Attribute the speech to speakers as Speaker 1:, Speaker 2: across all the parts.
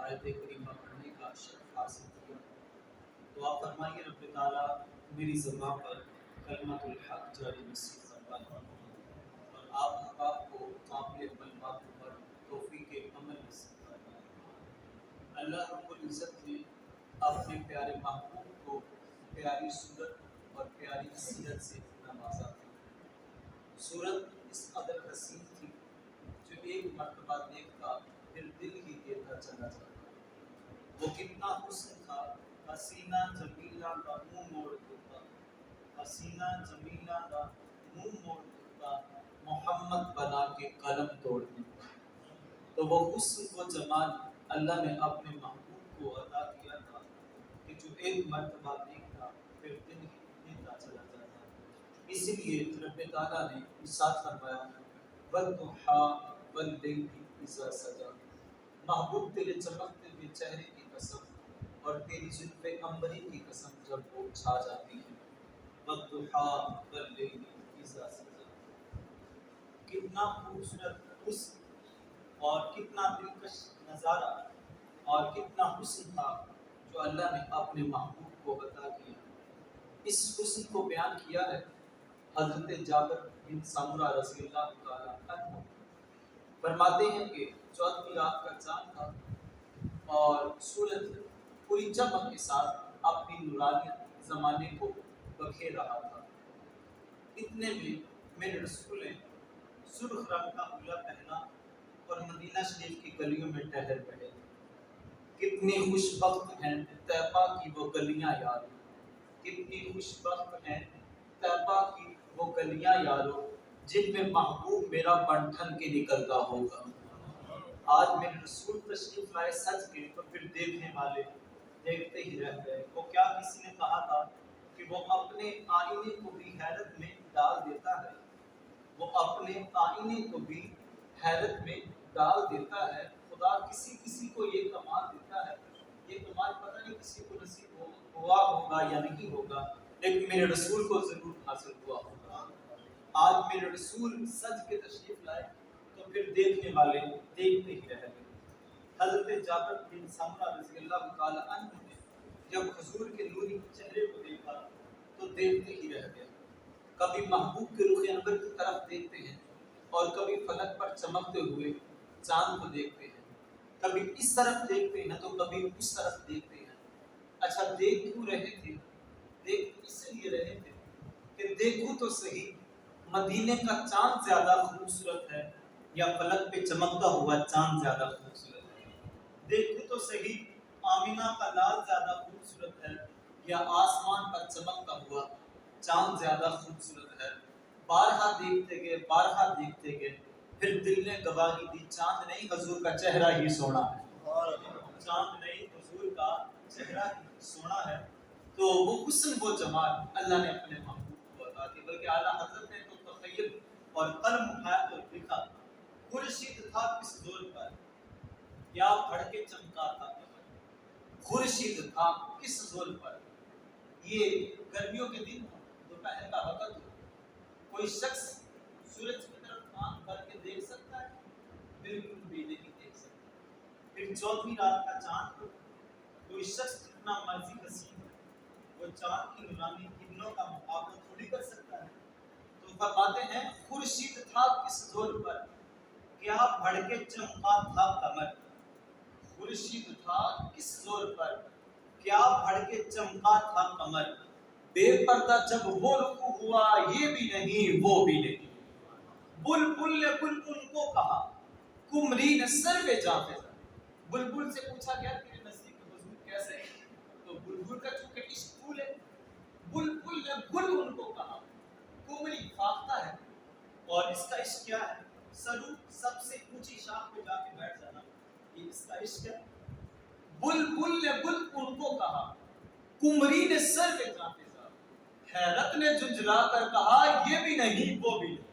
Speaker 1: آیت کریمہ پڑھنے کا شرف حاصل کیا۔ دعا فرمائیے رب تعالیٰ میری زبان پر کلمۃ الحق جاری نصیب فرمائے اور آپ احباب کو قابل کلمات پر توفیق عمل نصیب فرمائے۔ اللہ رب العزت نے اپنے پیارے محبوب کو پیاری صورت اور پیاری سیرت سے نوازا تھا۔ صورت اس قدر حسین تھی جو ایک مرتبہ دیکھتا پھر دل ہی دیتا چلا جاتا۔ وہ کتنا حسن تھا، حسینہ جمیلہ کا منہ موڑ دیتا، حسینہ جمیلہ کا منہ موڑ دیتا، محمد بنا کے قلم توڑ دیتا۔ تو وہ حسن و جمال اللہ نے اپنے محبوب کو عطا کیا تھا کہ جو ایک مرتبہ دیکھتا پھر دل ہی دیتا چلا جاتا۔ اسی لیے رب تعالیٰ نے ارشاد فرمایا والضحیٰ واللیل اذا سجا، محبوب تیرے چمکتے ہوئے چہرے کی قسم اور تیری زلف عنبری کی قسم جب وہ چھا جاتی ہے۔ والضحیٰ واللیل اذا سجا، کتنا خوبصورت حسن اور کتنا دلکش نظارہ اور کتنا حسن تھا جو اللہ نے اپنے محبوب کو عطا کیا۔ اس حسن کو بیان کیا ہے حضرت جابر بن سمرہ رضی اللہ تعالیٰ عنہ، فرماتے ہیں کہ 14ویں رات کا چاند تھا اور سورج پوری چمک کے ساتھ اپنی نورانیت زمانے کو بکھیر رہا تھا۔ اتنے میں میرے رسول نے سرخ رنگ کا حلہ پہنا اور مدینہ شریف کی گلیوں میں ٹہل پڑے۔ کتنی خوش بخت ہیں طیبہ کی وہ گلیاں یار، کتنی خوش بخت ہیں طیبہ کی وہ گلیاں یارو، جن میں محبوب میرا بن ٹھن کے نکلتا ہوگا۔ آج میرے رسول تشریف لائے سج کے تو پھر دیکھنے والے دیکھتے ہی رہ گئے۔ وہ کیا کسی نے کہا تھا کہ وہ اپنے آئینے کو بھی حیرت میں ڈال دیتا ہے، وہ اپنے آئینے کو بھی حیرت میں ڈال دیتا ہے۔ خدا کسی کسی کو یہ کمال دیتا ہے، یہ کمال پتہ نہیں کسی کو نصیب ہوا ہوگا یا نہیں ہوگا، لیکن میرے رسول کو ضرور حاصل ہوا ہوگا۔ آج میرے رسول سج کے تشریف لائے تو پھر دیکھنے والے دیکھتے ہی رہ گئے۔ حضرت جابر بن سمرہ رضی اللہ تعالی عنہ نے جب حضور کے نوری چہرے کو دیکھا تو دیکھتے ہی رہ گئے۔ کبھی محبوب کے رخ انور کی طرف دیکھتے ہیں اور کبھی فلک پر چمکتے ہوئے چاند کو دیکھتے ہیں، کبھی اس طرف دیکھتے ہیں تو کبھی اس طرف دیکھتے ہیں۔ اچھا دیکھ کیوں رہے تھے؟ دیکھ اس لیے رہے تھے کہ دیکھو تو صحیح مدینے کا چاند زیادہ خوبصورت ہے یا فلک پہ چمکتا ہوا چاند زیادہ خوبصورت ہے؟ دیکھو تو صحیح آمینہ کا لال زیادہ خوبصورت ہے یا آسمان پر چمکتا ہوا چاند زیادہ خوبصورت ہے؟ بارہا دیکھتے گئے، بارہا دیکھتے گئے، پھر دل نے گواہی دی چاند نہیں حضور کا چہرہ ہی سونا ہے، چاند نہیں حضور کا چہرہ ہی سونا ہے۔ تو وہ حسن وہ جمال اللہ نے اپنے محبوب کو عطا کی، بلکہ اعلیٰ حضرت نے تو تخیل اور قلم اٹھایا تو لکھا خورشید تھا کس زور پر کیا بڑھ کے چمکا تھا قمر، خورشید تھا کس زور پر۔ یہ گرمیوں کے دن ہو، دوپہر کا وقت ہو، کوئی شخص سورج کی طرف آنکھ بھر کے دیکھ سکتا ہے؟ بالکل بھی نہیں دیکھ سکتا۔ پھر 14ویں رات کا چاند ہو، کوئی شخص جتنا مرضی حسین ہو، وہ چاند کی نورانی کرنوں کا مقابلہ تھوڑی کر سکتا ہے۔ تو فرماتے ہیں خورشید تھا کس زور پر کیا بڑھ کے چمکا تھا قمر، خورشید تھا کس زور پر کیا بڑھ کے چمکا تھا قمر، بے پردہ جب وہ رخ ہوا یہ بھی نہیں وہ بھی نہیں، بلبل نے بلبل کو کہا کمری نے سر پہ جا پھیرا۔ بلبل سے پوچھا گیا تیرے نزدیک حضور کیسے ہے؟ تو بلبل کا چونکہ عشق پھول ہے، بلبل نے گل ان کو کہا کمری فاختہ ہے، اور اس کا عشق کیا ہے؟ سرو سب سے اونچی شاخ پہ جا کے بیٹھ جانا، یہ اس کا عشق ہے۔ بلبل نے بل ان کو کہا کمری نے سر پہ جا پھیرا، حیرت نے جھنجھلا کر کہا یہ بھی نہیں وہ بھی نہیں۔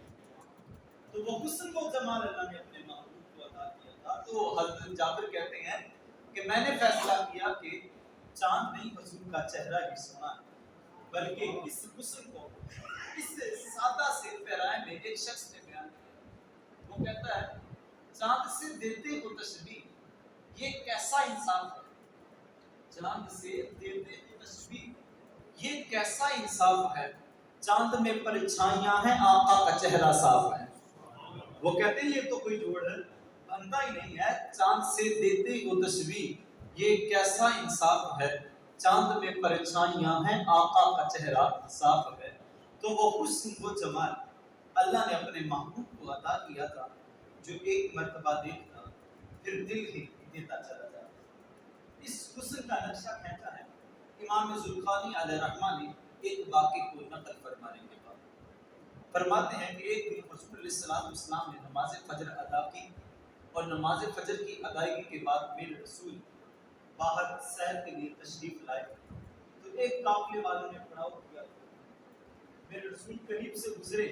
Speaker 1: تو وہ حسن و جمال اللہ نے اپنے محبوب کو عطا کیا تھا۔ تو حضرت جابر کہتے ہیں کہ میں نے فیصلہ کیا کہ چاند نہیں حضور کا چہرہ ہی سونا ہے، بلکہ اس حسن کو اس سادہ سے پیرائے میں ایک شخص نے بیان کیا۔ وہ کہتا ہے چاند سے دیتے ہو تشبیہ یہ کیسا انصاف ہے؟ چاند سے دیتے ہیں تشبیہ، یہ کیسا انصاف ہے؟ چاند میں پرچھائیاں ہیں، آقا کا چہرہ صاف ہے۔ وہ کہتے ہیں یہ تو کوئی جوڑ ہے، بنتا ہی نہیں ہے، چاند سے دیتے ہو تشبیہ، یہ کیسا انصاف ہے؟ چاند میں پرچھائیاں ہیں، آقا کا چہرہ صاف ہے۔ تو وہ حسن و جمال اللہ نے اپنے محبوب کو عطا کیا تھا، جو ایک مرتبہ دیکھتا پھر دل ہی دیتا چلا جاتا۔ اس حسن کا نقشہ کھینچا ہے امام ذوالقافی علیہ رحمہ نے ایک واقعے کو نقل فرمانے کے بعد۔ فرماتے ہیں کہ ایک دن رسول اللہ صلی اللہ علیہ وسلم نے نماز فجر ادا کی، اور نماز فجر کی ادائیگی کے بعد میرے رسول باہر سیر کے لیے تشریف لائے، تو ایک قافلے والوں نے پڑاؤ کیا، میرے رسول قریب سے گزرے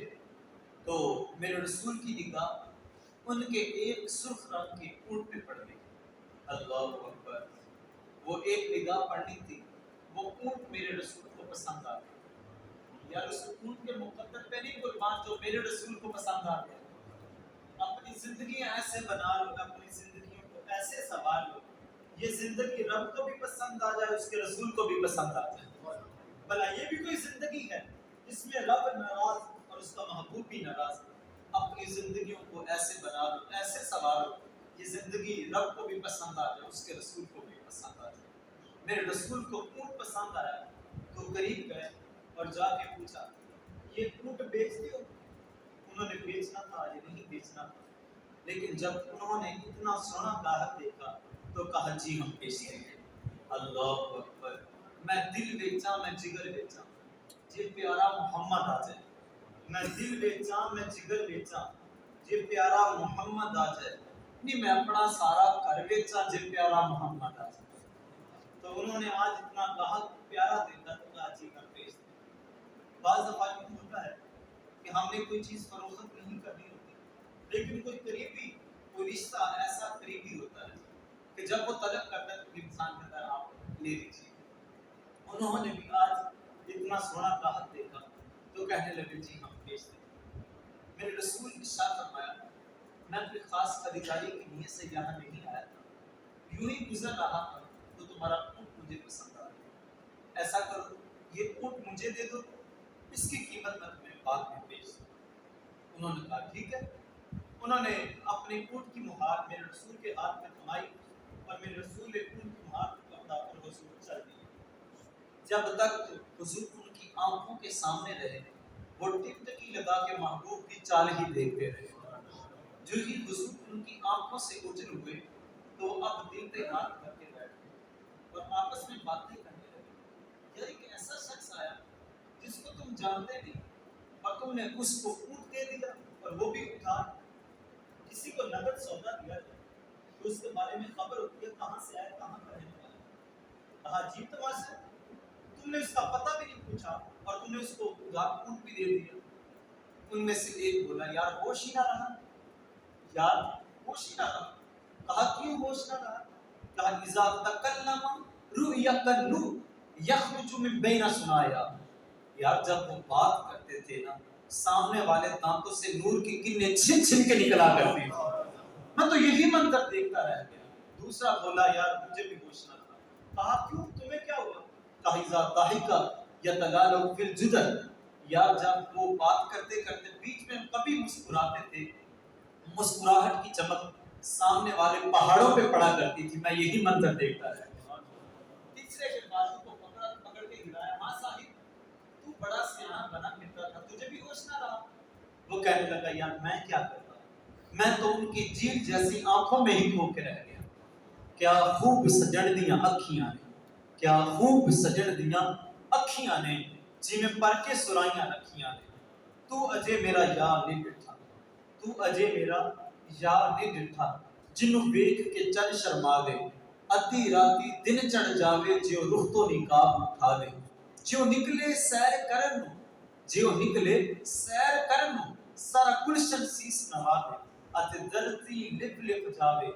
Speaker 1: تو میرے رسول کی نگاہ ان کے ایک سرخ رنگ کے اونٹ پہ پڑ گئی۔ اللہ اکبر! وہ ایک نگاہ پڑنی تھی، وہ اونٹ میرے رسول کو پسند آ گیا۔ یا رسول اونٹ کے مقدر پہ نہیں قربان جو میرے رسول کو پسند آ گیا۔ اپنی زندگی ایسے بنا لو، اپنی زندگیوں کو ایسے سنبھال لو، یہ زندگی رب کو بھی پسند آ جائے، اس کے رسول کو بھی پسند آ جائے۔ بھلا یہ بھی کوئی زندگی ہے جس میں رب ناراض اور اس کا محبوب بھی ناراض؟ اپنی زندگیوں کو ایسے بنا لو، ایسے سنوارو، یہ زندگی رب کو بھی پسند آ جائے، اس کے رسول کو بھی پسند آ جائے۔ میرے رسول کو اونٹ پسند آیا تو قریب گئے اور جا کے پوچھا، یہ اونٹ بیچتے ہو؟ انہوں نے بیچنا تھا، یہ نہیں بیچنا تھا، لیکن جب انہوں نے اتنا سونا گاہک دیکھا تو کہا جی ہم بیچتے ہیں۔ اللہ اکبر! میں دل بیچا، میں جگر بیچا، جی پیارا محمد آ جائے۔ میں دل بیچا، میں جگر بیچا، جی پیارا محمد آ جائے۔ نہیں، میں اپنا سارا گھر بیچا، جی پیارا محمد آ جائے۔ تو انہوں نے آج اتنا گاہک پیارا دیکھا تو کہا جی ہم بیچتے ہیں۔ بعض دفعہ یوں ہوتا ہے کہ ہم نے کوئی چیز فروخت نہیں کرنی ہوتی، لیکن کوئی قریبی، کوئی رشتہ ایسا قریبی ہوتا ہے کہ جب وہ طلب کرتا ہے تو انسان کہتا ہے آپ لے لیجیے۔ انہوں نے بھی آج اتنا سونا گاہک دیکھا تو کہنے لگے جی ہم بیچتے ہیں۔ میرے رسول ارشاد فرمایا، میں کوئی خاص خریداری کی نیت سے یہاں نہیں آیا تھا، یوں ہی گزر رہا تھا تو تمہارا اونٹ مجھے پسند آ گیا، ایسا کرو یہ اونٹ مجھے دے دو، اس کی قیمت میں تمہیں بعد میں بیچ دوں۔ انہوں نے کہا ٹھیک ہے۔ انہوں نے اپنے اونٹ کی مہار میرے رسول کے ہاتھ میں تھمائی اور میرے رسول نے اونٹ کی مہار کو پکڑا اور حضور چل دیے۔ جب تک حضور ان کی آنکھوں کے سامنے رہے، وہ ٹکٹکی لگا کے محبوب کی چال ہی دیکھتے رہے۔ جو ہی حضور ان کی آنکھوں سے اوجھل ہوئے تو اب دل پہ ہاتھ رکھ کے بیٹھے اور آپس میں باتیں کرنے لگے۔ یار ایک ایسا شخص آیا جس کو تم جانتے نہیں اور تم نے اس کو اونٹ دے دیا، اور وہ بھی اٹھا۔ کسی کو نقد سودا دیا جائے تو اس کے بارے میں خبر ہوتی ہے، کہاں سے آئے، کہاں کا رہنے والا ہے۔ کہا جی تماشا، تم نے اس کا پتہ بھی نہیں پوچھا اور تم نے اس کو اونٹ بھی دے دیا۔ ان میں سے ایک بولا یار ہوش ہی نہ رہا، یار ہوش ہی نہ رہا۔ کہا کیوں ہوش نہ رہا؟ کہا اذا تکلم رؤیا النور یخرج من بین ثنایا، یار جب وہ بات کرتے تھے نا، سامنے والے دانتوں سے نور کی کرنیں چھن چھن کے نکلا کرتی تھی۔ میں تو یہی منظر دیکھتا رہ گیا۔ دوسرا بولا یار مجھے بھی ہوش نہ رہا۔ کہا کیوں، تمہیں کیا ہوا؟ کہا اذا ضحک یتلالو فی الجدل، یار جب وہ بات کرتے کرتے بیچ میں کبھی مسکراتے تھے، مسکراہٹ کی چمک سامنے والے پہاڑوں پہ پڑا کرتی تھی، میں یہی منظر دیکھتا رہ گیا۔ تیسرے کے بازو کو پکڑ کے ہلایا، ہاں صاحب تو بڑا سیاح بنا پھرتا تھا، تجھے بھی ہوش نہ رہا؟ وہ کہنے لگا یار میں کیا کرتا، میں تو ان کی جیل جیسی آنکھوں میں ہی کھو کے رہ گیا۔ کیا خوب سجن دیاں اکھیاں نے، کیا خوب سجن دیاں اکھیاں نے، جنہیں پر کے سرائیاں رکھیاں نے، تو اجے میرا یار نہیں ڈٹھا، تو اجے میرا یار نہیں ڈٹھا، جنوں ویکھ کے چل شرماوے، ادھی راتی دن چڑھ جاوے، جیو رخ تو نقاب اٹھاوے، جیو نکلے سیر کرن نو، جیو نکلے سیر کرن نو، سارا گلشن سیس نواوے، اتے دھرتی لپ لپ جاوے،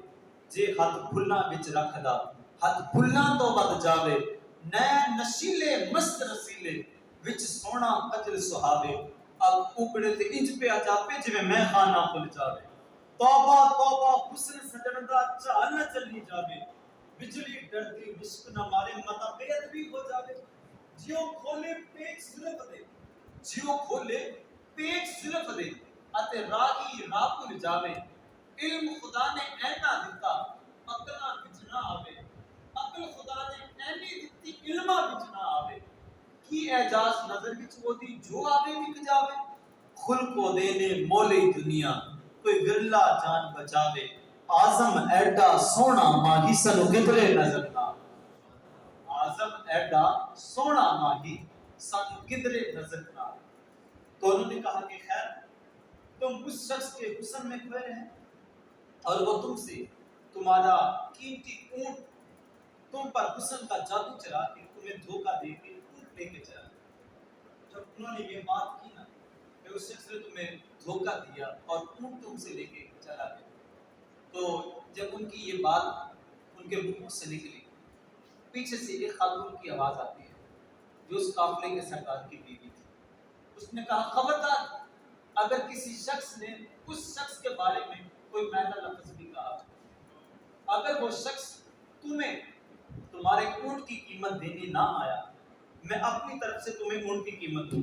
Speaker 1: جے ہاتھ بھلاں وچ رکھدا، ہاتھ بھلاں تو ود جاوے، نین نشیلے مست رسیلے، وچ سونا قجل سہاوے، اب اکڑے تے انج پہ جاپے جویں میں خانہ کھل جاوے۔ توبہ توبہ حسن سجندہ چال نہ چلی جاوے بجلی ڈرتی مشک نہ مارے متا بیعت بھی ہو جاوے جیو کھولے پیٹ صرف دے جیو کھولے پیٹ صرف دے اتے راہی راہ پل جاوے علم خدا نے اینا دیتا عقلہ وچ نہ آوے عقل خدا نے اینی دتی علمہ وچ نہ آوے کی اعجاز نظر وچ وہ دی جو آوے وک جاوے خلق و دینے مولی دنیا کوئی ورلا جان بچاوے آزم ایڈا سونا ماہی سنو کدرے نظر نہ آزم ایڈا سونا ماہی سنو کدرے نظر نہ تو انہوں نے کہا کہ خیر تم اس شخص کے حسن میں کھوئے ہیں اور وہ تم سے تمہارا قیمتی اونٹ تم پر حسن کا جادو چلا کے تمہیں دھوکہ دے کے اونٹ لے کے چلا جب انہوں نے یہ بات کی نا کہ اس شخص نے تمہیں دھوکہ دیا اور اونٹ تم سے لے کے چلا گیا تو جب ان کی یہ بات ان کے منہ سے نکلی پیچھے سے ایک خاتون کی آواز آتی ہے جو اس قافلے کے سردار کی بیوی تھی اس نے کہا خبردار اگر کسی شخص نے اس شخص کے بارے میں کوئی میلا لفظ بھی کہا اگر وہ شخص تمہیں تمہارے اونٹ کی قیمت دینے نہ آیا میں اپنی طرف سے تمہیں اونٹ کی قیمت دوں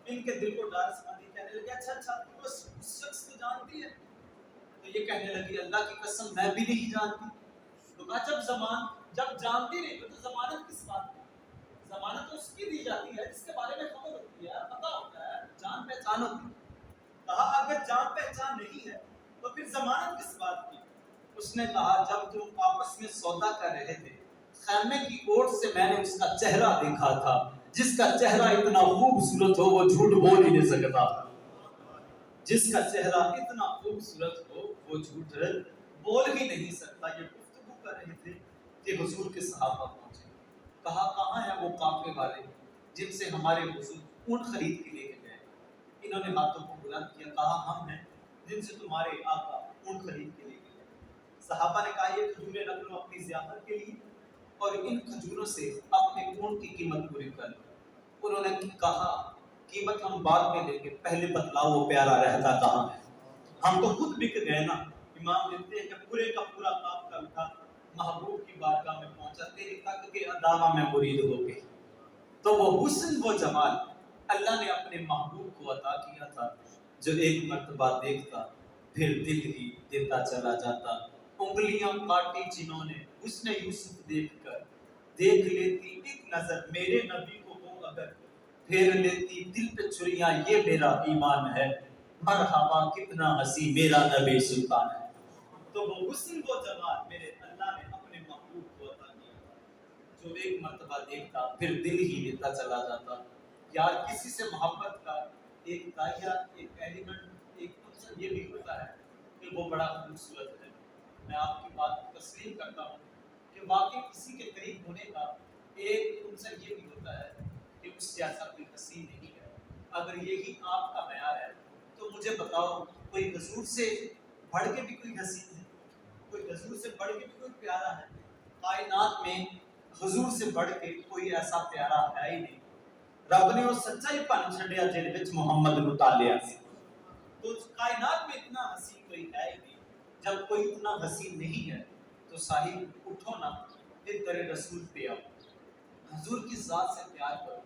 Speaker 1: ان کے دل کو ڈر سمجھی کہنے لگے اچھا تو اس شخص کو جانتی ہے تو یہ کہنے لگی اللہ کی قسم میں بھی نہیں جانتی تو کہا جب جانتی نہیں تو ضمانت کس بات کی ضمانت تو اس کی دی جاتی ہے جس کے بارے میں خبر ہوتی ہے پتہ ہوتا ہے جان پہچان ہوتی ہے کہا اگر جان پہچان نہیں ہے تو پھر ضمانت کس بات کی اس نے کہا جب تم آپس میں سودا کر رہے تھے خیمے کی اوٹ سے میں نے اس کا چہرہ دیکھا تھا جس کا چہرہ اتنا خوبصورت ہو وہ جھوٹ بول ہی نہیں سکتا جس کا چہرہ اتنا خوبصورت ہو وہ جھوٹ بول ہی نہیں سکتا یہ گفتگو کر رہے تھے کہ حضور کے صحابہ پہنچے کہا کہاں ہیں وہ قافلے والے جن سے ہمارے حضور اونٹ خرید کے لے کے گئے انہوں نے ہاتھوں کو بلند کیا کہا ہم ہیں جن سے تمہارے آقا اونٹ خرید کے لے کے گئے صحابہ نے کہا یہ کھجوریں رکھ لو اپنی ضیافت کے لیے اور ان کھجوروں سے اپنے اونٹ کی قیمت پوری کر لو انہوں نے کہا قیمت ہم بعد میں لیں گے پہلے بتلاؤ وہ پیارا رہتا کہاں ہے ہم تو خود بک گئے نا امام لکھتے ہیں کہ پورے کا پورا کام کا اٹھا محبوب کی بارگاہ میں پہنچا تیری تک کے ادامہ میں مرید ہو گئی تو وہ حسن وہ جمال اللہ نے اپنے محبوب کو عطا کیا تھا جو ایک مرتبہ دیکھتا پھر دل ہی دیتا چلا جاتا انگلیاں کاٹی جنہوں نے حسن یوسف دیکھ کر دیکھ لیتی ایک نظر میرے نبی کو وہ اگر پھیر لیتی دل پہ چھریاں یہ میرا ایمان ہے مرحبا کتنا ہنسی میرا نبی سلطان ہے تو وہ حسن وہ جمال میرے اللہ نے اپنے محبوب کو عطا کیا تھا جو ایک مرتبہ دیکھتا پھر دل ہی دیتا چلا جاتا یار کسی سے محبت کا ایک دائرہ ایک ایلیمنٹ ایک عنصر یہ بھی ہوتا ہے کہ وہ بڑا خوبصورت ہے میں آپ کی بات تسلیم کرتا ہوں کہ واقعی کسی کے قریب ہونے کا ایک عنصر یہ بھی ہوتا ہے کہ اس جیسا کوئی حسین نہیں ہے اگر یہی آپ کا معیار ہے تو مجھے بتاؤ کوئی حضور سے بڑھ کے بھی کوئی حسین ہے کوئی حضور سے بڑھ کے بھی کوئی پیارا ہے کائنات میں حضور سے بڑھ کے کوئی ایسا پیارا ہے ہی نہیں رب نے وہ سچائی پن چھڑیا جن وچ محمد نو تالیا سی تو کائنات میں اتنا حسین کوئی ہے ہی نہیں جب کوئی اتنا حسین نہیں ہے تو صاحب اٹھو نا پھر تیرے رسول پہ آؤ حضور کی ذات سے پیار کرو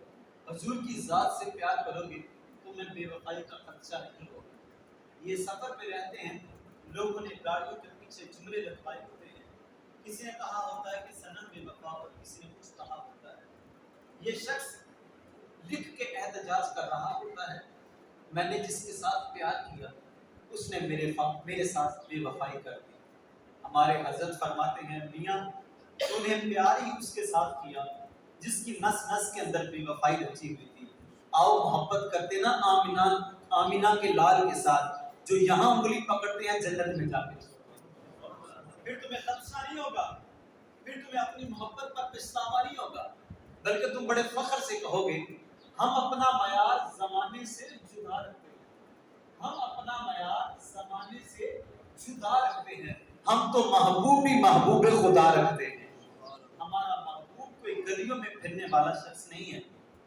Speaker 1: حضور کی ذات سے پیار کرو گے تو میں بے وفائی کا خدشہ نہیں ہوگا یہ سفر پہ رہتے ہیں لوگوں نے گاڑیوں کے پیچھے جملے لکھوائے ہوتے ہیں کسی نے کہا ہوتا ہے کہ سنم بے وفا اور کسی نے کچھ کہا ہوتا ہے یہ شخص لکھ کے احتجاج کر رہا ہوتا ہے میں نے جس کے ساتھ پیار کیا اس نے میرے ساتھ بے وفائی کر دی ہمارے حضرت فرماتے ہیں میاں انہیں پیار ہی اس کے ساتھ کیا جس کی نس نس کے اندر بے وفائی رچی ہوئی تھی آؤ محبت کرتے نا آمینہ کے لال کے ساتھ جو یہاں انگلی پکڑتے ہیں جنت میں جاتے ہیں پھر تمہیں خدشہ نہیں ہوگا پھر تمہیں اپنی محبت پر پچھتاوا نہیں ہوگا بلکہ تم بڑے فخر سے کہو گے ہم اپنا معیار زمانے سے جدا رکھتے ہیں ہم اپنا معیار زمانے سے جدا رکھتے ہیں ہم تو محبوب ہی محبوب خدا رکھتے ہیں ہمارا محبوب کوئی گلیوں میں پھرنے والا شخص نہیں ہے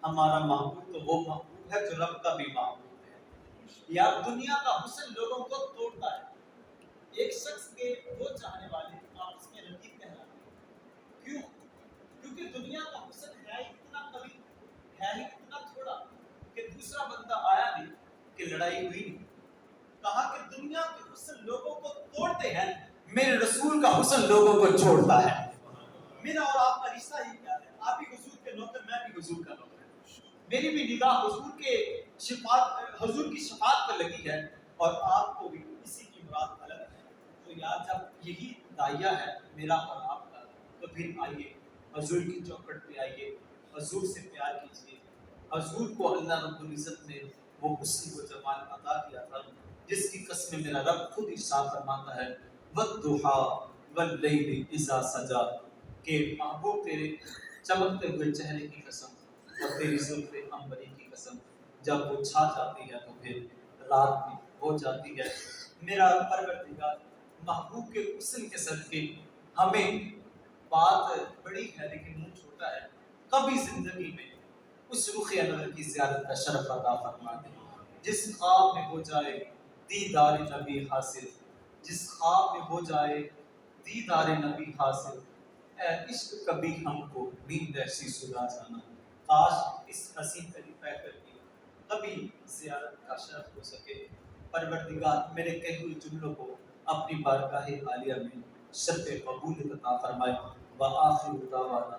Speaker 1: ہمارا محبوب تو وہ محبوب ہے جو رب کا بھی محبوب ہے یار دنیا کا حسن لوگوں کو توڑتا ہے ایک شخص کے دو چاہنے والے آپس میں رقیب کہلاتے ہیں. کیوں؟ کیونکہ دنیا کا حسن ہے ہی اتنا قوی، ہے ہی اتنا تھوڑا کہ دوسرا بندہ آیا نہیں کہ لڑائی ہوئی نہیں. کہا کہ دنیا کے حسن لوگوں کو توڑتے ہیں، میرے رسول کا حسن لوگوں کو جوڑتا ہے. میرا اور آپ کا رشتہ ہی کیا ہے؟ آپ بھی حضور کے نوکر، میں بھی حضور کا نوکر. میری بھی نگاہ حضور کی شفاعت پر لگی ہے، اور آپ کو بھی اسی کی مراد الگ ہے. تو یار جب یہی داعیہ ہے میرا اور آپ کا، تو پھر آئیے حضور کی چوکھٹ پہ آئیے، حضور سے پیار کیجیے. حضور کو اللہ رب العزت نے وہ حسن و جمال عطا کیا تھا جس کی قسم میرا رب خود ارشاد فرماتا ہے وَالضُّحَىٰ وَاللَّيْلِ إِذَا سَجَىٰ، کہ محبوب تیرے چمکتے ہوئے چہرے کی قسم اور تیری زلف عنبری کی قسم، جب وہ چھا جاتی ہے تو پھر رات بھی ہو جاتی ہے. میرا پروردگار محبوب کے حسن کے صدقے ہمیں، بات بڑی ہے لیکن منہ چھوٹا ہے، کبھی زندگی میں اس رخ انور کی زیارت کا شرف عطا فرما دے جس خواب میں ہو جائے دیدار نبی حاصل، جس خواب میں ہو جائے دیدار نبی حاصل. اے عشق کبھی ہم کو نیند ایسی سلا جانا، کاش اس حسین طریقہ کر کی کبھی زیارت کا شرف ہو سکے. پروردگار میرے کہے ہوئے جملوں کو اپنی بارگاہ عالیہ میں شرف قبول عطا فرمائے. وآخر دعوانا